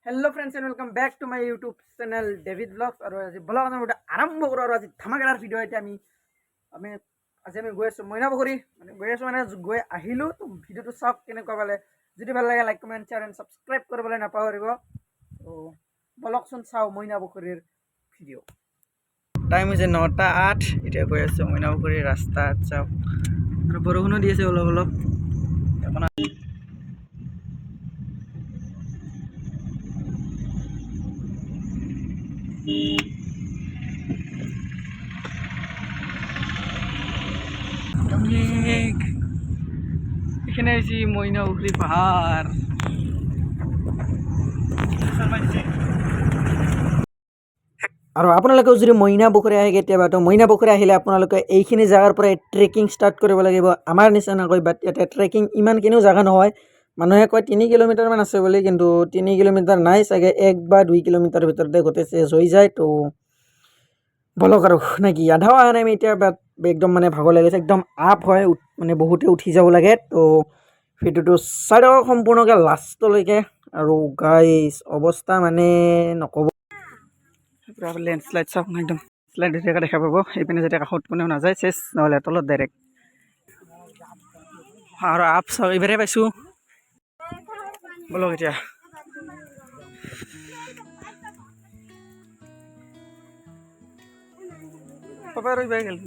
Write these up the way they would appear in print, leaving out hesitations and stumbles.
Hello friends and welcome back to my YouTube channel David blogs और आज blog गोटे आरम्भ करो और आज धमाकेदार भिडिओ एटा आज गई आसो मैनापुखुरी मैं गई आसो मैं गई आहिलो तो भिडिओ चाওক केनेकुवा पाले जो भल लगे like comment share and subscribe कर नापाहरिब तो ब्लगचोन चाओ मैनापुखुरीर भिडिओ टाइम है 9:08 इतना गई आसो मैनापुखुरी रास्ता चाওক और बरषुणो दी आछे अलप अलप এখানে আছি মইনাপুখুরি পাহাড় और आपलोके जो मैनापुखुरी आए केतियाबा तो मैनापुखुरी आहिले आपलोके এইখিনি জায়গাৰ পৰা ট্ৰেকিং ষ্টাৰ্ট কৰিব লাগিব আমাৰ নিচিনাকৈ বাট ইয়াতে ট্ৰেকিং ইমানখিনিও জায়গা নহয় মানুহে কয় 3 কিলোমিটাৰ মান আছে বুলি কিন্তু 3 কিলোমিটাৰ নাই চাগে 1 বা 2 কিলোমিটাৰ ভিতৰতে গোটেই শেষ হৈ যায় তো বলক আৰু নাকি আধাও আহা নাই এতিয়া বাট একদম মানে ভাগৰ লাগিছে একদম আপ হয় মানে বহুতে উঠি যাব লাগে তো ভিডিওটো চাই থাকক সম্পূৰ্ণকৈ লাষ্টলৈকে আৰু গাইস অৱস্থা মানে নকব পুৰা লেণ্ডশ্লাইড চাওক একদম শ্লাইড দেখা দেখা পাব এইপিনে যেতিয়া কাষত কোনেও নাযায় চেছ নহ'লে তলত ডাইৰেক্ট আৰু আপ চাওক এইবাৰে পাইছোঁ বলক এতিয়া পাপা আৰু এইবাৰে গ'ল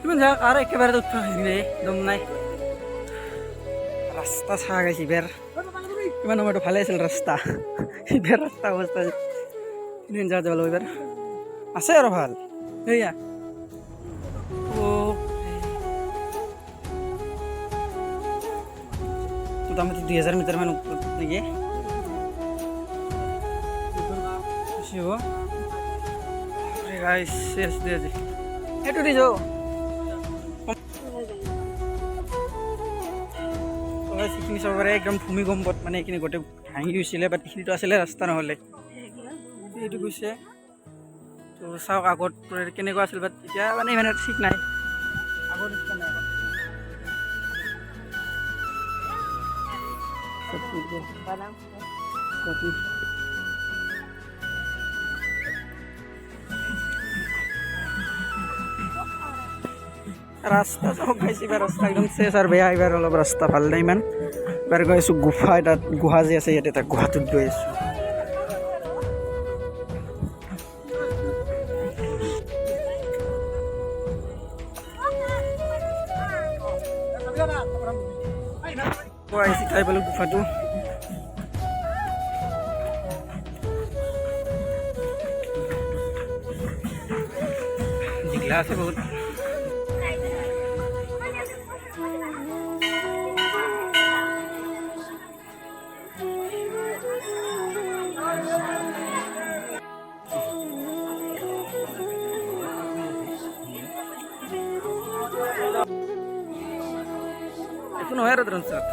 ইমান জায়গা আর একেবারে উঠা হয়নি দম নাই রাস্তা চাহ গেছে ইবের ইমান সময়টো ভালে আছিল রাস্তা ইবের রাস্তা অবস্থা দিন যা যাব এবার আছে আর ভাল এইয়া ও মোটামুটি 2000 মিটার মান উপর নাকি গাইস শেষ দিয়ে এইটো দি যাও এইখিনি চবৰে একদম ভূমিকম্পত মানে এইখিনি গোটেই ভাঙি গৈছিলে বাট এইখিনিতো আছিলে ৰাস্তা নহ'লে এইটো গৈছে তো চাওক আগত কেনেকুৱা আছিল বাট এতিয়া মানে ইমান ঠিক নাই আগৰ নিচিনা নাই রাস্তা চাওক গাইছে এবাৰ ৰাস্তা একদম চেছ আৰু বেয়া এবাৰ অলপ ৰাস্তা ভাল নাই ইমান এবাৰ গৈ আছোঁ গুফা এটাত গুহা যে আছে ইয়াতে এটা গুহাটোত গৈ আছোঁ আহিছে খাই পালোঁ গুফাটো দীঘলা আছে বহুত একো নহয় আৰু ধৰণ চাব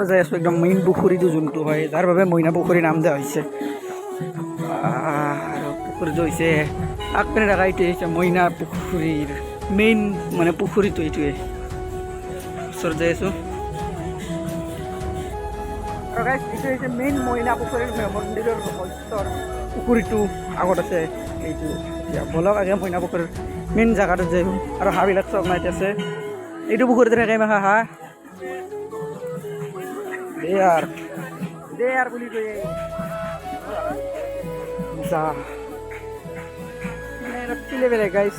যাই আছোঁ একদম মেইন পুখুৰীটো যোনটো হয় যাৰ বাবে মইনাপুখুৰী নাম দিয়া হৈছে আৰু পুখুৰীটো হৈছে আগপিনে দেখা এইটোৱে হৈছে মইনা পুখুৰীৰ মেইন মানে পুখুৰীটো এইটোৱে ওচৰত যাই আছোঁ আৰু গাইছ এইটো হৈছে মেইন মইনা পুখুৰীৰ মন্দিৰৰ ৰহস্যৰ পুখুৰীটো আগত আছে এইটো এতিয়া বলক আগে মইনা পুখুৰীৰ মেইন জেগাটোত যাই আৰু হাঁহবিলাক চব নাইত আছে এইটো পুখুৰীতে থাকে ইমান হাঁহ দে আর বলি কই যা মেরা চিলে বেলে গাইস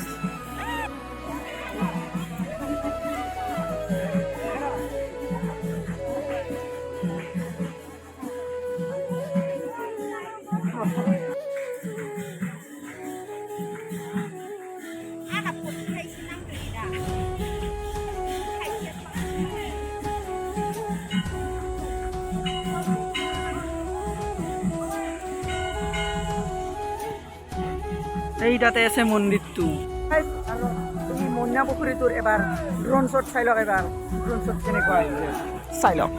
এইটাতে আছে মন্দিৰটো আৰু এই মইনা পুখুৰীটোৰ এবাৰ ড্ৰোন শ্বট চাই লওক এবাৰ ড্ৰোন শ্বট কেনেকুৱা আহিছে চাই লওক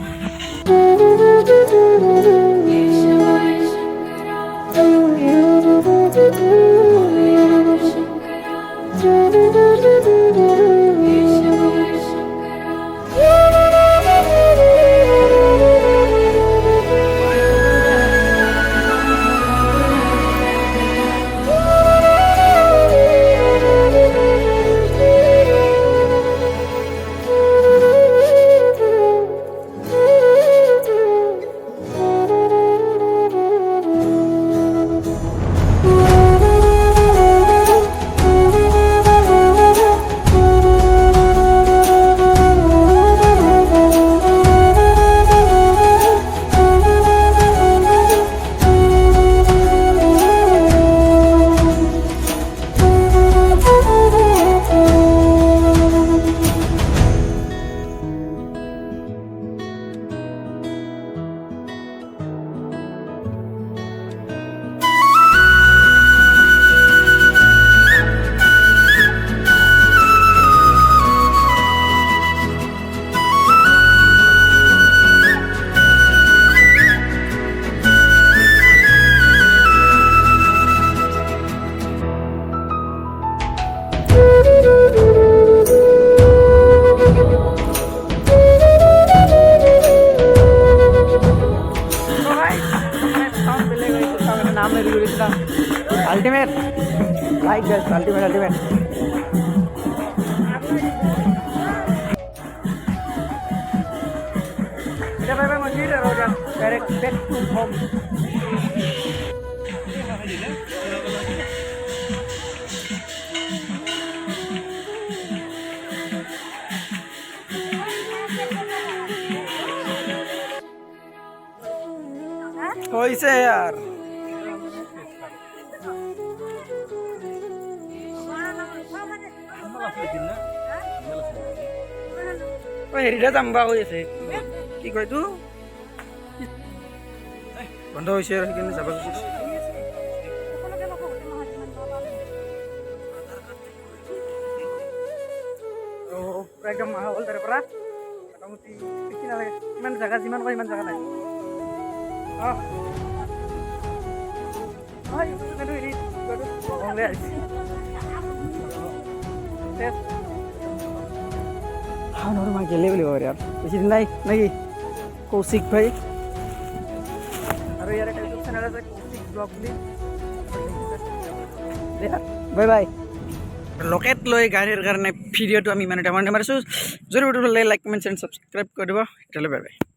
Ultimate, like this, ultimate. Kita bye-bye masjid dan direct back to home. होइसे यार হেৰিটা যাম্বা হৈ আছে কি কয় তো বন্ধ হৈছে আৰু সেইকাৰণে যাব খুজিছে একদম হ'ল তাৰে পৰা মোটামুটি বেছি নালাগে ইমান জেগা যিমান কয় ইমান জেগা নাই normal gele beli और यार बेसी दिन नहीं कौशिक भाई अरे यार एक यूट्यूब चैनल আছে কৌশিক ব্লগ বুলি বাই বাই লোকেট লৈ গাড়ীৰ কাৰণে ভিডিঅ'টো আমি মানে টাইম মাৰিছো যদি ভিডিঅ'টো লাইক কমেন্ট এণ্ড সাবস্ক্ৰাইব কৰি দিব তেতিয়ালৈ বাই বাই